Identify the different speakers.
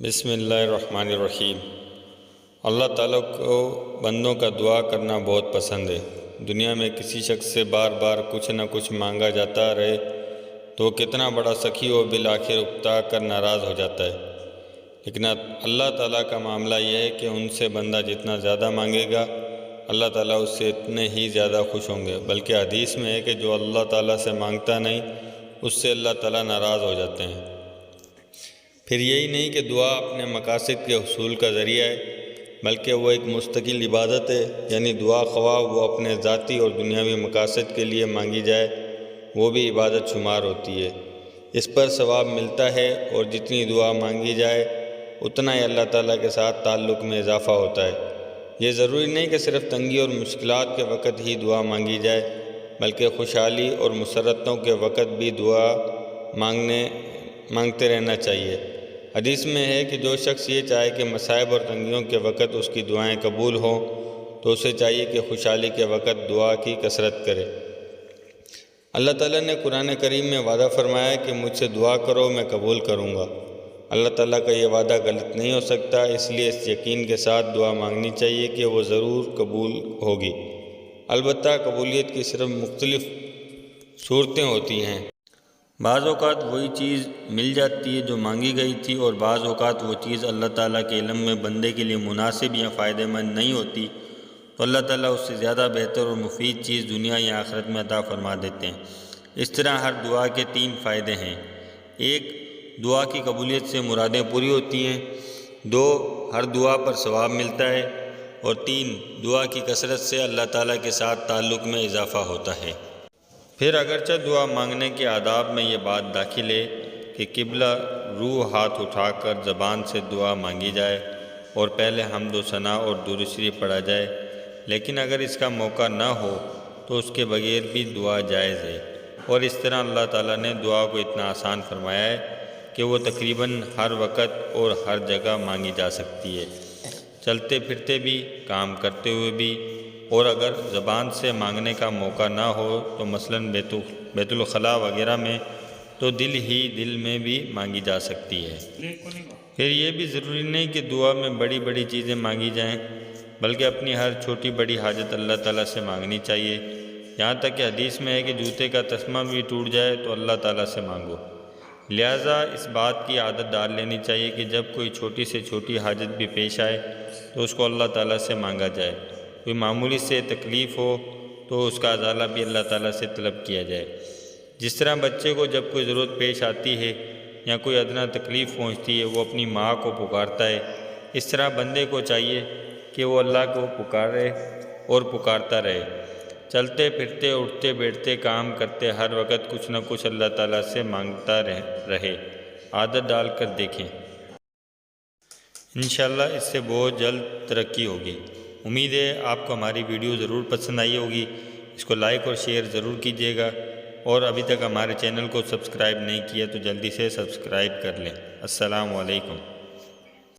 Speaker 1: بسم اللہ الرحمن الرحیم۔ اللہ تعالیٰ کو بندوں کا دعا کرنا بہت پسند ہے۔ دنیا میں کسی شخص سے بار بار کچھ نہ کچھ مانگا جاتا رہے تو کتنا بڑا سخی ہو بالآخر اکتا کر ناراض ہو جاتا ہے، لیکن اللہ تعالیٰ کا معاملہ یہ ہے کہ ان سے بندہ جتنا زیادہ مانگے گا اللہ تعالیٰ اس سے اتنے ہی زیادہ خوش ہوں گے، بلکہ حدیث میں ہے کہ جو اللہ تعالیٰ سے مانگتا نہیں اس سے اللہ تعالیٰ ناراض ہو جاتے ہیں۔ پھر یہی نہیں کہ دعا اپنے مقاصد کے حصول کا ذریعہ ہے، بلکہ وہ ایک مستقل عبادت ہے، یعنی دعا خواہ وہ اپنے ذاتی اور دنیاوی مقاصد کے لیے مانگی جائے وہ بھی عبادت شمار ہوتی ہے۔ اس پر ثواب ملتا ہے اور جتنی دعا مانگی جائے اتنا ہی اللہ تعالیٰ کے ساتھ تعلق میں اضافہ ہوتا ہے۔ یہ ضروری نہیں کہ صرف تنگی اور مشکلات کے وقت ہی دعا مانگی جائے، بلکہ خوشحالی اور مسرتوں کے وقت بھی دعا مانگتے رہنا چاہیے۔ حدیث میں ہے کہ جو شخص یہ چاہے کہ مصائب اور تنگیوں کے وقت اس کی دعائیں قبول ہوں تو اسے چاہیے کہ خوشحالی کے وقت دعا کی کثرت کرے۔ اللہ تعالیٰ نے قرآن کریم میں وعدہ فرمایا ہے کہ مجھ سے دعا کرو میں قبول کروں گا۔ اللہ تعالیٰ کا یہ وعدہ غلط نہیں ہو سکتا، اس لیے اس یقین کے ساتھ دعا مانگنی چاہیے کہ وہ ضرور قبول ہوگی۔ البتہ قبولیت کی صرف مختلف صورتیں ہوتی ہیں۔ بعض اوقات وہی چیز مل جاتی ہے جو مانگی گئی تھی، اور بعض اوقات وہ چیز اللہ تعالیٰ کے علم میں بندے کے لیے مناسب یا فائدہ مند نہیں ہوتی، تو اللہ تعالیٰ اس سے زیادہ بہتر اور مفید چیز دنیا یا آخرت میں عطا فرما دیتے ہیں۔ اس طرح ہر دعا کے 3 فائدے ہیں۔ 1، دعا کی قبولیت سے مرادیں پوری ہوتی ہیں۔ 2، ہر دعا پر ثواب ملتا ہے۔ اور 3، دعا کی کثرت سے اللہ تعالیٰ کے ساتھ تعلق میں اضافہ ہوتا ہے۔ پھر اگرچہ دعا مانگنے کے آداب میں یہ بات داخل ہے کہ قبلہ رو ہاتھ اٹھا کر زبان سے دعا مانگی جائے اور پہلے حمد و ثنا اور درود شریف پڑھا جائے، لیکن اگر اس کا موقع نہ ہو تو اس کے بغیر بھی دعا جائز ہے، اور اس طرح اللہ تعالیٰ نے دعا کو اتنا آسان فرمایا ہے کہ وہ تقریباً ہر وقت اور ہر جگہ مانگی جا سکتی ہے، چلتے پھرتے بھی، کام کرتے ہوئے بھی، اور اگر زبان سے مانگنے کا موقع نہ ہو تو مثلاً بیت الخلاء وغیرہ میں تو دل میں بھی مانگی جا سکتی ہے۔ پھر یہ بھی ضروری نہیں کہ دعا میں بڑی بڑی چیزیں مانگی جائیں، بلکہ اپنی ہر چھوٹی بڑی حاجت اللہ تعالیٰ سے مانگنی چاہیے۔ یہاں تک کہ حدیث میں ہے کہ جوتے کا تسمہ بھی ٹوٹ جائے تو اللہ تعالیٰ سے مانگو۔ لہٰذا اس بات کی عادت ڈال لینی چاہیے کہ جب کوئی چھوٹی سے چھوٹی حاجت بھی پیش آئے تو اس کو اللہ تعالیٰ سے مانگا جائے۔ کوئی معمولی سے تکلیف ہو تو اس کا ازالہ بھی اللہ تعالیٰ سے طلب کیا جائے۔ جس طرح بچے کو جب کوئی ضرورت پیش آتی ہے یا کوئی ادنا تکلیف پہنچتی ہے وہ اپنی ماں کو پکارتا ہے، اس طرح بندے کو چاہیے کہ وہ اللہ کو پکارے اور پکارتا رہے، چلتے پھرتے اٹھتے بیٹھتے کام کرتے ہر وقت کچھ نہ کچھ اللہ تعالیٰ سے مانگتا رہے۔ عادت ڈال کر دیکھیں، انشاءاللہ اس سے بہت جلد ترقی ہوگی۔ امید ہے آپ کو ہماری ویڈیو ضرور پسند آئی ہوگی۔ اس کو لائک اور شیئر ضرور کیجیے گا، اور ابھی تک ہمارے چینل کو سبسکرائب نہیں کیا تو جلدی سے سبسکرائب کر لیں۔ السلام علیکم۔